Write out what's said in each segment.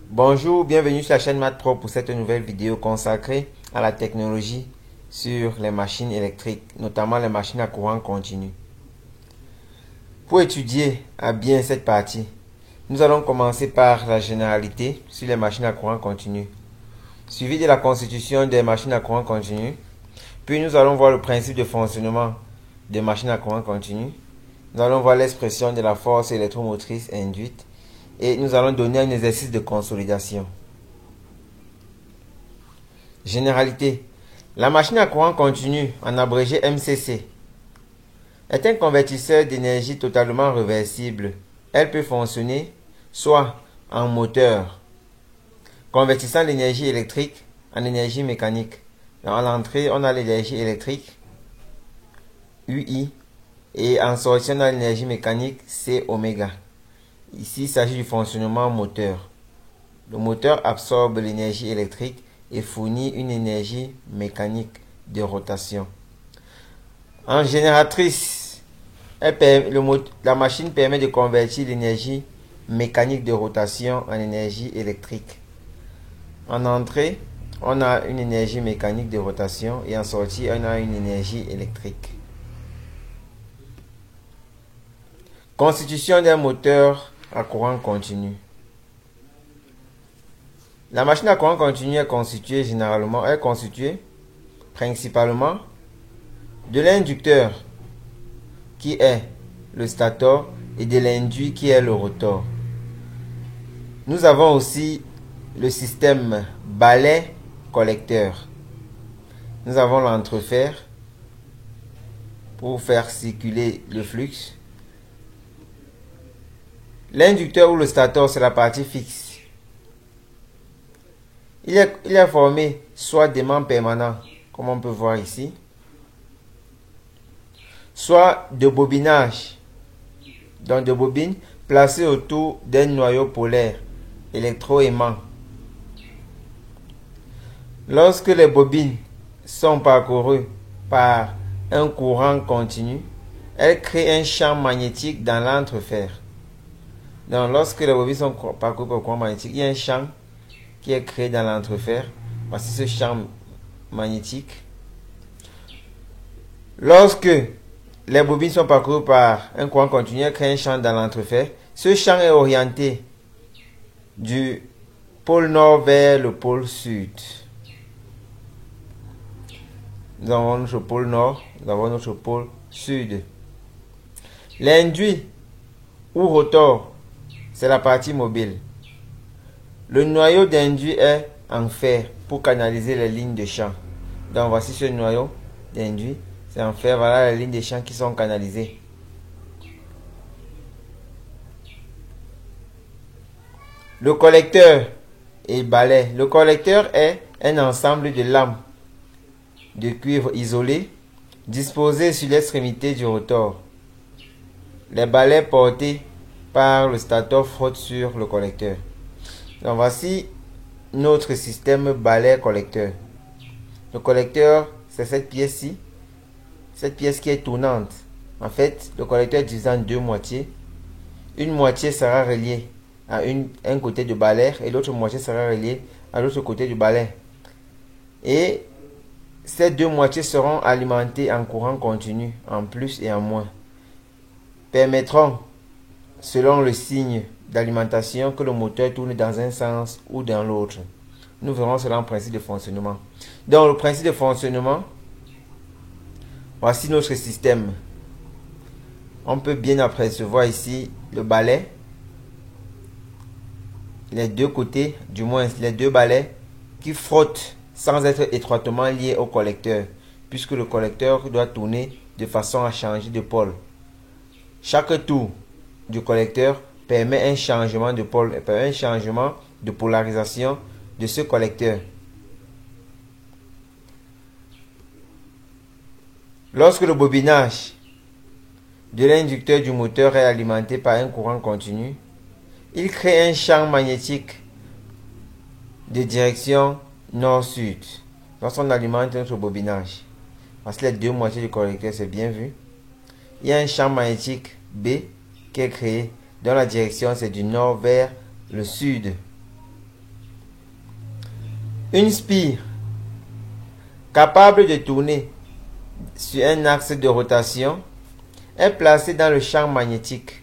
Bonjour, bienvenue sur la chaîne MathPro pour cette nouvelle vidéo consacrée à la technologie sur les machines électriques, notamment les machines à courant continu. Pour étudier à bien cette partie, nous allons commencer par la généralité sur les machines à courant continu, suivi de la constitution des machines à courant continu, puis nous allons voir le principe de fonctionnement des machines à courant continu, nous allons voir l'expression de la force électromotrice induite, et nous allons donner un exercice de consolidation. Généralité. La machine à courant continu, en abrégé MCC, est un convertisseur d'énergie totalement réversible. Elle peut fonctionner soit en moteur, convertissant l'énergie électrique en énergie mécanique. À l'entrée, on a l'énergie électrique, UI, et en sortie, on a l'énergie mécanique, C oméga. Ici, il s'agit du fonctionnement moteur. Le moteur absorbe l'énergie électrique et fournit une énergie mécanique de rotation. En génératrice, la machine permet de convertir l'énergie mécanique de rotation en énergie électrique. En entrée, on a une énergie mécanique de rotation et en sortie, on a une énergie électrique. Constitution d'un moteur à courant continu. La machine à courant continu est constituée principalement de l'inducteur qui est le stator et de l'induit qui est le rotor. Nous avons aussi le système balai-collecteur. Nous avons l'entrefer pour faire circuler le flux. L'inducteur ou le stator, c'est la partie fixe. Il est formé soit d'aimants permanents, comme on peut voir ici, soit de bobinage, donc de bobines placées autour d'un noyau polaire, électroaimant. Lorsque les bobines sont parcourues par un courant continu, elles créent un champ magnétique dans l'entrefer. Donc, lorsque les bobines sont parcourues par un courant magnétique, il y a un champ qui est créé dans l'entrefer. Voici ce champ magnétique. Lorsque les bobines sont parcourues par un courant continu, elles créent un champ dans l'entrefer. Ce champ est orienté du pôle nord vers le pôle sud. Nous avons notre pôle nord, nous avons notre pôle sud. L'induit ou rotor, c'est la partie mobile. Le noyau d'induit est en fer pour canaliser les lignes de champ. Donc voici ce noyau d'induit, c'est en fer, voilà les lignes de champ qui sont canalisées. Le collecteur et balai. Le collecteur est un ensemble de lames de cuivre isolées disposées sur l'extrémité du rotor. Les balais portés par le stator frottent sur le collecteur. Donc voici notre système balai-collecteur. Le collecteur, c'est cette pièce-ci, cette pièce qui est tournante. En fait, le collecteur est divisé en deux moitiés. Une moitié sera reliée à un côté du balai et l'autre moitié sera reliée à l'autre côté du balai. Et ces deux moitiés seront alimentées en courant continu, en plus et en moins. Permettront, selon le signe d'alimentation, que le moteur tourne dans un sens ou dans l'autre. Nous verrons cela en principe de fonctionnement. Donc le principe de fonctionnement, voici notre système. On peut bien apercevoir ici le balai, les deux côtés, du moins les deux balais qui frottent sans être étroitement liés au collecteur, puisque le collecteur doit tourner de façon à changer de pôle. Chaque tour du collecteur permet un changement de pôle, permet un changement de polarisation de ce collecteur. Lorsque le bobinage de l'inducteur du moteur est alimenté par un courant continu, il crée un champ magnétique de direction nord-sud. Lorsqu'on alimente notre bobinage, voici les deux moitiés du collecteur, c'est bien vu. Il y a un champ magnétique B qui est créé, dont la direction c'est du nord vers le sud. Une spire capable de tourner sur un axe de rotation est placée dans le champ magnétique.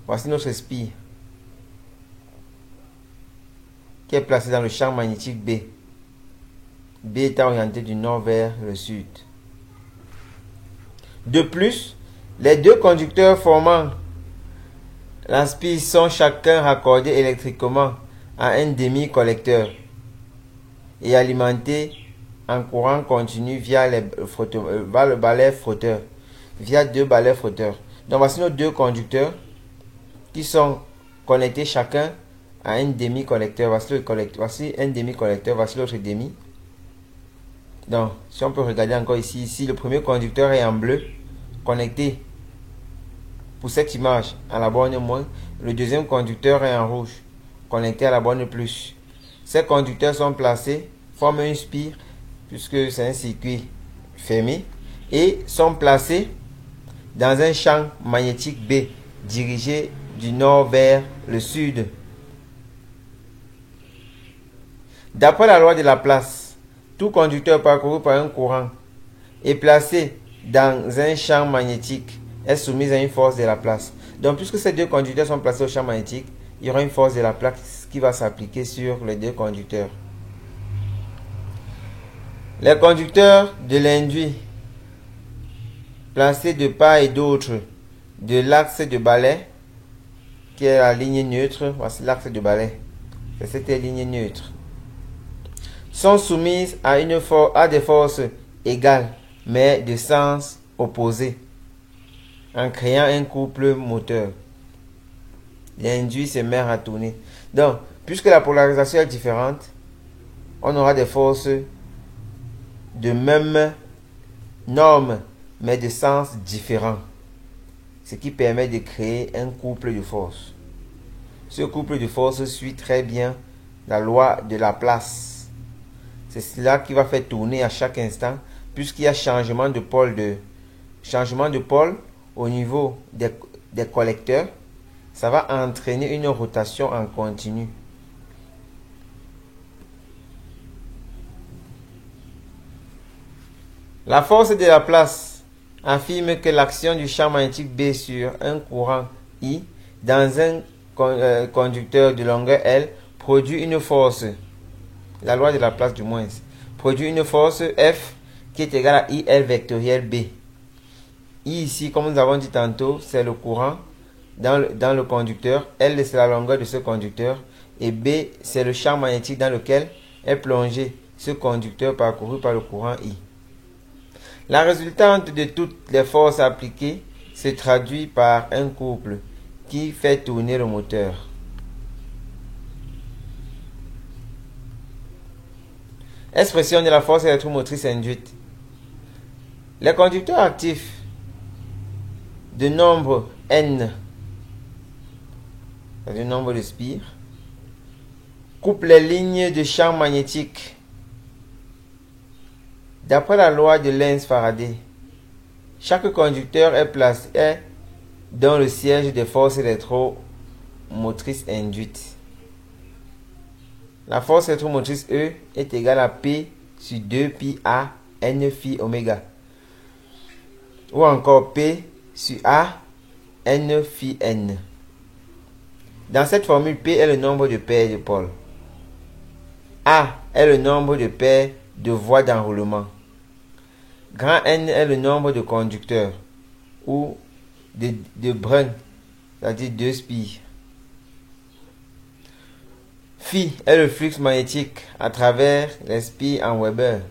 Voici notre spire qui est placée dans le champ magnétique B. B étant orienté du nord vers le sud. De plus, les deux conducteurs formant la spire sont chacun raccordés électriquement à un demi-collecteur et alimentés en courant continu via le balai frotteur, via deux balais frotteurs. Donc voici nos deux conducteurs qui sont connectés chacun à un demi-collecteur. Voici un demi-collecteur, voici l'autre demi. Donc, si on peut regarder encore ici, le premier conducteur est en bleu, connecté pour cette image à la borne moins. Le deuxième conducteur est en rouge, connecté à la borne plus. Ces conducteurs sont placés, forment une spire, puisque c'est un circuit fermé, et sont placés dans un champ magnétique B, dirigé du nord vers le sud. D'après la loi de Laplace, tout conducteur parcouru par un courant et placé dans un champ magnétique est soumis à une force de Laplace. Donc, puisque ces deux conducteurs sont placés au champ magnétique, il y aura une force de Laplace qui va s'appliquer sur les deux conducteurs. Les conducteurs de l'induit placés de part et d'autre de l'axe de balai, qui est la ligne neutre, voici l'axe de balai, c'est cette ligne neutre, sont soumises à des forces égales, mais de sens opposé, en créant un couple moteur. L'induit se met à tourner. Donc, puisque la polarisation est différente, on aura des forces de même norme, mais de sens différent. Ce qui permet de créer un couple de forces. Ce couple de forces suit très bien la loi de Laplace. C'est cela qui va faire tourner à chaque instant, puisqu'il y a changement de pôle au niveau des collecteurs. Ça va entraîner une rotation en continu. La force de Laplace affirme que l'action du champ magnétique B sur un courant I dans un conducteur de longueur L produit une force, la loi de Laplace du moins, produit une force F qui est égale à IL vectoriel B. I ici, comme nous avons dit tantôt, c'est le courant dans le conducteur, L c'est la longueur de ce conducteur et B c'est le champ magnétique dans lequel est plongé ce conducteur parcouru par le courant I. La résultante de toutes les forces appliquées se traduit par un couple qui fait tourner le moteur. Expression de la force électromotrice induite. Les conducteurs actifs de nombre n, c'est-à-dire nombre de spires, coupent les lignes de champ magnétique. D'après la loi de Lenz-Faraday, chaque conducteur est placé dans le siège des forces électromotrices induites. La force électromotrice E est égale à P sur 2 pi A n phi oméga. Ou encore P sur A n phi n. Dans cette formule, P est le nombre de paires de pôles. A est le nombre de paires de voies d'enroulement. Grand N est le nombre de conducteurs ou de brins, c'est-à-dire deux spires. Phi est le flux magnétique à travers les spires en Weber.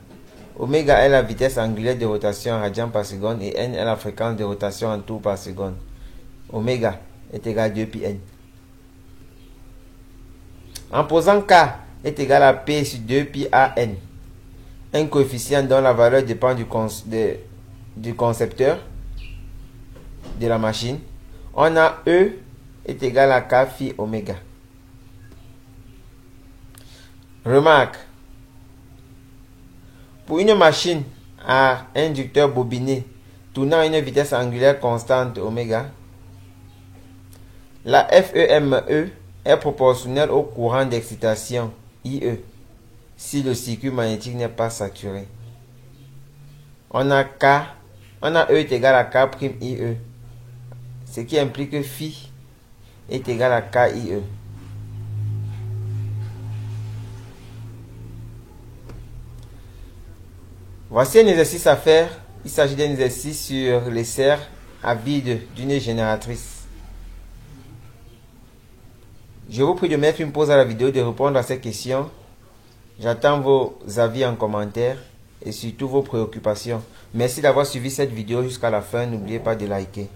Oméga est la vitesse angulaire de rotation en radians par seconde et N est la fréquence de rotation en tours par seconde. Oméga est égal à 2 pi N. En posant K est égal à P sur 2 pi A N, un coefficient dont la valeur dépend du concepteur de la machine, on a E est égal à K phi oméga. Remarque, pour une machine à inducteur bobiné tournant à une vitesse angulaire constante oméga, la FEME est proportionnelle au courant d'excitation IE si le circuit magnétique n'est pas saturé. On a E est égal à K' IE, ce qui implique que phi est égal à KIE. Voici un exercice à faire. Il s'agit d'un exercice sur les serres à vide d'une génératrice. Je vous prie de mettre une pause à la vidéo, de répondre à ces questions. J'attends vos avis en commentaire et surtout vos préoccupations. Merci d'avoir suivi cette vidéo jusqu'à la fin. N'oubliez pas de liker.